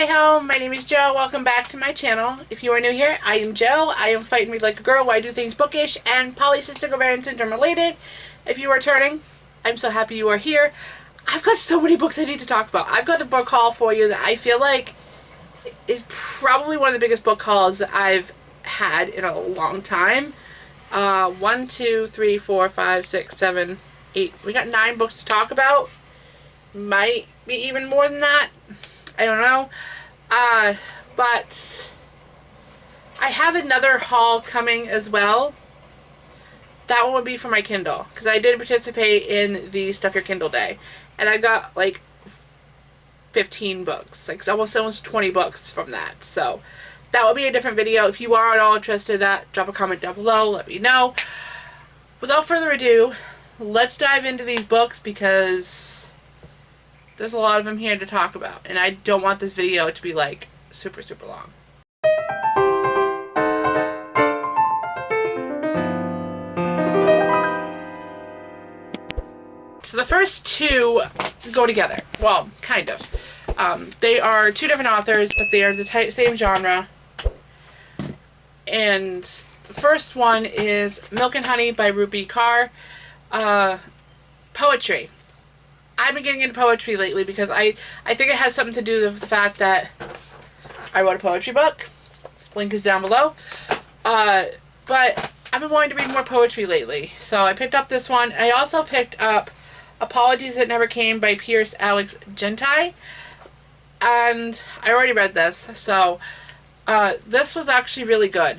Hey home, my name is Joe. Welcome back to my channel. If you are new here, I am Joe. I am Fight and Read Like a Girl, where I do things bookish and polycystic ovarian syndrome related. If you are returning, I'm so happy you are here. I've got so many books I need to talk about. I've got a book haul for you that I feel like is probably one of the biggest book hauls that I've had in a long time. 1, 2, 3, 4, 5, 6, 7, 8. We got 9 books to talk about. Might be even more than that. I don't know. But I have another haul coming as well. That one would be for my Kindle, because I did participate in the Stuff Your Kindle Day. And I got like 15 books. Like almost 20 books from that. So that will be a different video. If you are at all interested in that, drop a comment down below. Let me know. Without further ado, let's dive into these books, because there's a lot of them here to talk about, and I don't want this video to be like super long. So the first two go together. Well, kind of. They are two different authors, but they are the same genre. And the first one is Milk and Honey by Rupi Kaur. Poetry. I've been getting into poetry lately because I think it has something to do with the fact that I wrote a poetry book. Link is down below. But I've been wanting to read more poetry lately. So I picked up this one. I also picked up Apologies That Never Came by Pierce Alex Gentai. And I already read this. So this was actually really good.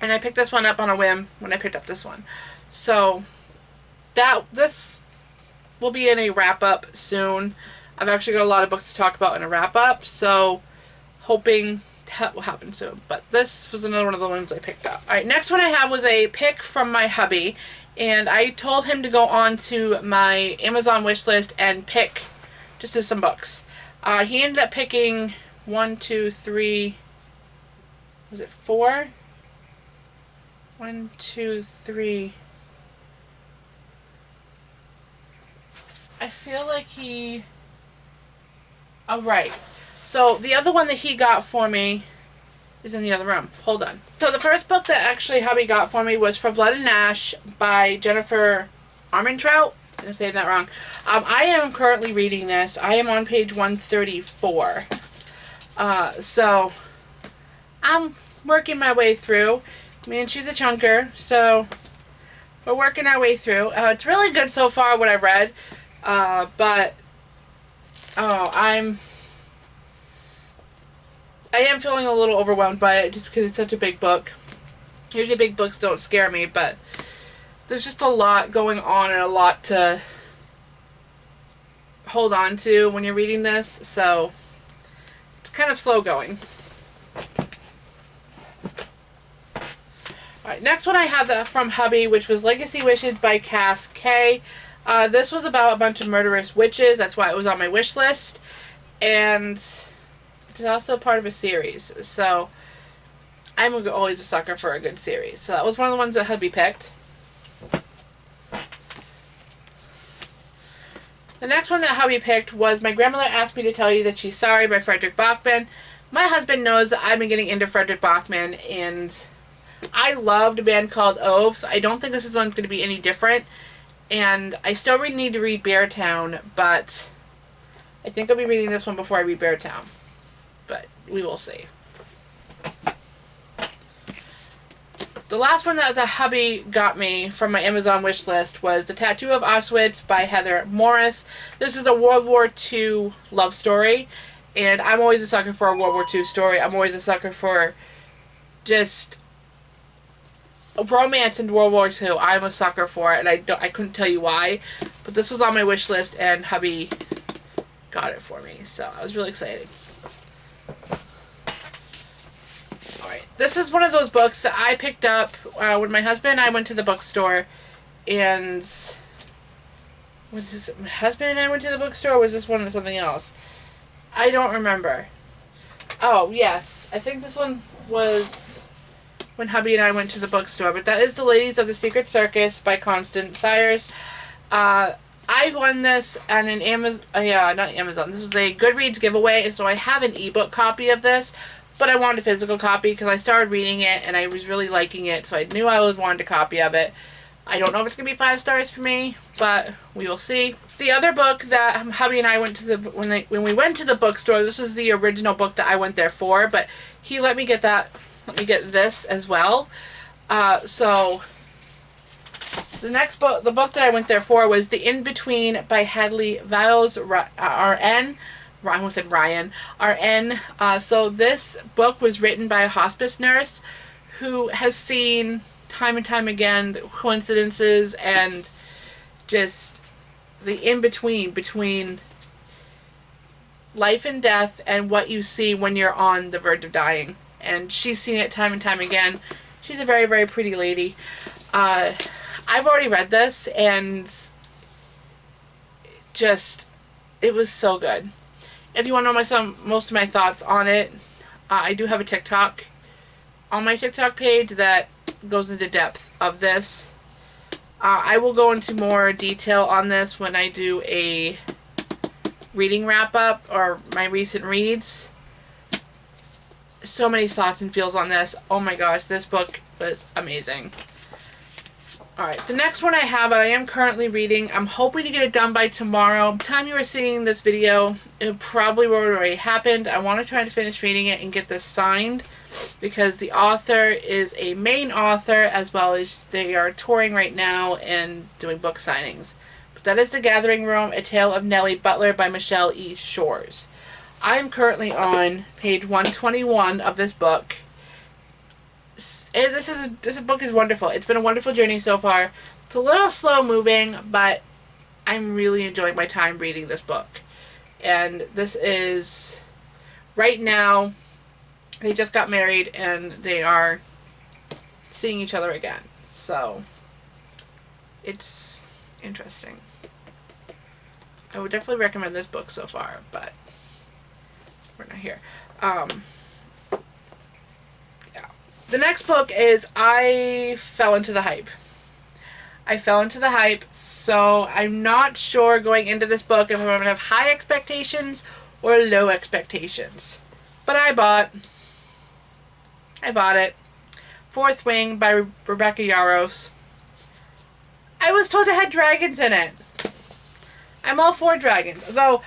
And I picked this one up on a whim when I picked up this one. So this will be in a wrap-up soon. I've actually got a lot of books to talk about in a wrap-up, so hoping that will happen soon. But this was another one of the ones I picked up. Alright, next one I have was a pick from my hubby, and I told him to go on to my Amazon wish list and pick just some books. He ended up picking 1, 2, 3, was it 4? 1, 2, 3... I feel like he... Oh, right. So, the other one that he got for me is in the other room. Hold on. So, the first book that actually hubby got for me was For Blood and Ash by Jennifer Armentrout. I'm saying that wrong. I am currently reading this. I am on page 134. So, I'm working my way through. I mean, she's a chunker, so we're working our way through. It's really good so far, what I've read. But I am feeling a little overwhelmed by it just because it's such a big book. Usually big books don't scare me, but there's just a lot going on and a lot to hold on to when you're reading this, so it's kind of slow going. Alright, next one I have that from hubby, which was Legacy Wishes by Cass K. This was about a bunch of murderous witches. That's why it was on my wish list. And it's also part of a series. So I'm always a sucker for a good series. So that was one of the ones that hubby picked. The next one that hubby picked was My Grandmother Asked Me to Tell You That She's Sorry by Frederick Bachman. My husband knows that I've been getting into Frederick Bachman, and I loved a band called Ove, so I don't think this is one's going to be any different. And I still need to read Beartown, but I think I'll be reading this one before I read Beartown. But we will see. The last one that the hubby got me from my Amazon wish list was The Tattoo of Auschwitz by Heather Morris. This is a World War II love story, and I'm always a sucker for a World War II story. I'm always a sucker for just romance in World War II. I'm a sucker for it, and I couldn't tell you why, but this was on my wish list, and hubby got it for me, so I was really excited. Alright, this is one of those books that I picked up when my husband and I went to the bookstore, and was this my husband and I went to the bookstore, or was this one something else? I don't remember. Oh, yes, I think this one was when hubby and I went to the bookstore, but that is The Ladies of the Secret Circus by Constance Sayers. I won this on an Amazon, yeah, not Amazon. This was a Goodreads giveaway, and so I have an ebook copy of this, but I wanted a physical copy because I started reading it and I was really liking it, so I knew I would want a copy of it. I don't know if it's going to be 5 stars for me, but we will see. The other book that hubby and I went to when we went to the bookstore, this was the original book that I went there for, but he let me get this as well. So the next book, the book that I went there for, was The In-Between by Hadley Viles, RN. I almost said Ryan. RN. So this book was written by a hospice nurse who has seen time and time again the coincidences and just the in-between between life and death and what you see when you're on the verge of dying. And she's seen it time and time again. She's a very, very pretty lady. I've already read this, and just, it was so good. If you want to know most of my thoughts on it, I do have a TikTok on my TikTok page that goes into depth of this. I will go into more detail on this when I do a reading wrap-up or my recent reads. So many thoughts and feels on this. Oh my gosh, this book was amazing. Alright, the next one I am currently reading. I'm hoping to get it done by tomorrow. By the time you are seeing this video, it probably will already happened. I want to try to finish reading it and get this signed, because the author is a main author, as well as they are touring right now and doing book signings. But that is The Gathering Room, A Tale of Nellie Butler by Michelle E. Shores. I am currently on page 121 of this book. This book is wonderful. It's been a wonderful journey so far. It's a little slow moving, but I'm really enjoying my time reading this book. And this is, right now, they just got married and they are seeing each other again. So, it's interesting. I would definitely recommend this book so far, but we're not here. The next book is I Fell Into the Hype. I Fell Into the Hype, so I'm not sure going into this book if I'm going to have high expectations or low expectations. But I bought it. Fourth Wing by Rebecca Yarros. I was told it had dragons in it. I'm all for dragons, though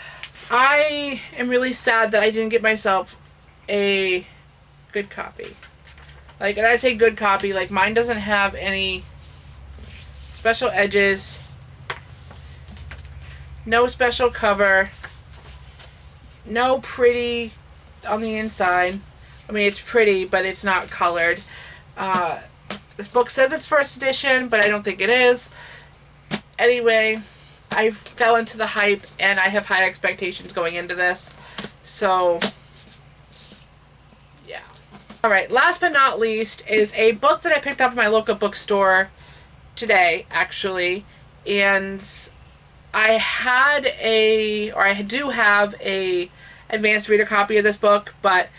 I am really sad that I didn't get myself a good copy. Like, and I say good copy, like mine doesn't have any special edges, no special cover, no pretty on the inside. I mean, it's pretty, but it's not colored. This book says it's first edition, but I don't think it is. Anyway, I fell into the hype, and I have high expectations going into this. So, yeah. Alright, last but not least is a book that I picked up in my local bookstore today, actually. And I do have a advanced reader copy of this book, but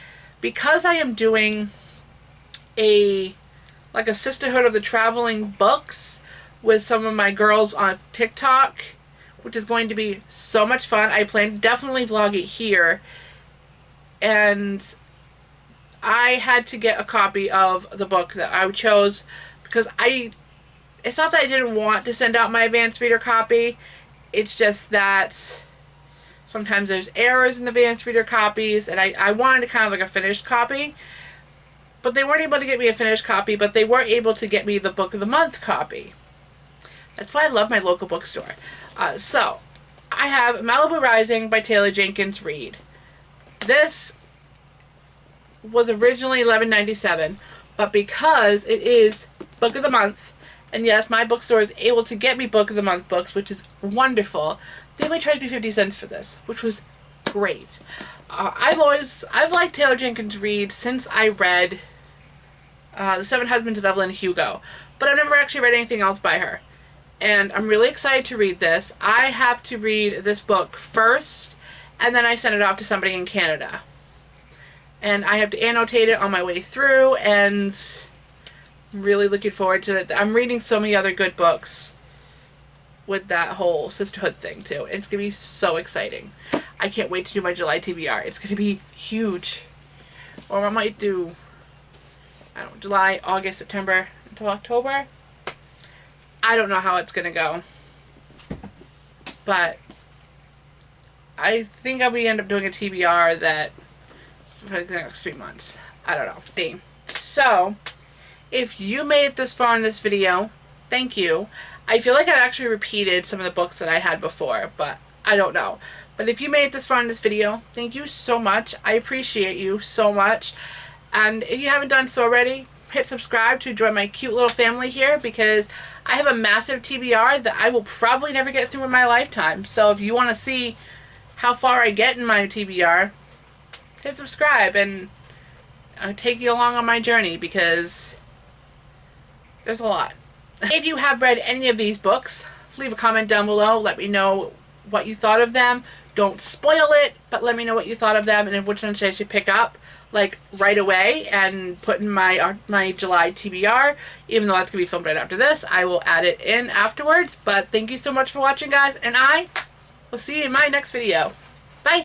because I am doing a Sisterhood of the Traveling Books with some of my girls on TikTok, which is going to be so much fun. I plan to definitely vlog it here. And I had to get a copy of the book that I chose, because it's not that I didn't want to send out my advanced reader copy. It's just that sometimes there's errors in the advanced reader copies, and I wanted kind of like a finished copy. But they weren't able to get me a finished copy, but they were able to get me the Book of the Month copy. That's why I love my local bookstore. So, I have Malibu Rising by Taylor Jenkins Reid. This was originally $11.97, but because it is Book of the Month, and yes, my bookstore is able to get me Book of the Month books, which is wonderful, they only charged me 50 cents for this, which was great. I've liked Taylor Jenkins Reid since I read The Seven Husbands of Evelyn Hugo, but I've never actually read anything else by her. And I'm really excited to read this. I have to read this book first, and then I send it off to somebody in Canada. And I have to annotate it on my way through, and I'm really looking forward to it. I'm reading so many other good books with that whole sisterhood thing too. It's gonna be so exciting. I can't wait to do my July TBR. It's gonna be huge. Or I might do, I don't know, July, August, September until October. I don't know how it's gonna go, but I think I'll end up doing a TBR that for the next 3 months. I don't know. So, if you made it this far in this video, thank you. I feel like I actually repeated some of the books that I had before, but I don't know. But if you made it this far in this video, thank you so much. I appreciate you so much. And if you haven't done so already, hit subscribe to join my cute little family here, because I have a massive TBR that I will probably never get through in my lifetime. So if you want to see how far I get in my TBR, hit subscribe and I'll take you along on my journey, because there's a lot. If you have read any of these books, leave a comment down below. Let me know what you thought of them. Don't spoil it, but let me know what you thought of them and which ones I should pick up like right away and put in my July TBR. Even though that's going to be filmed right after this, I will add it in afterwards. But thank you so much for watching, guys, and I will see you in my next video. Bye!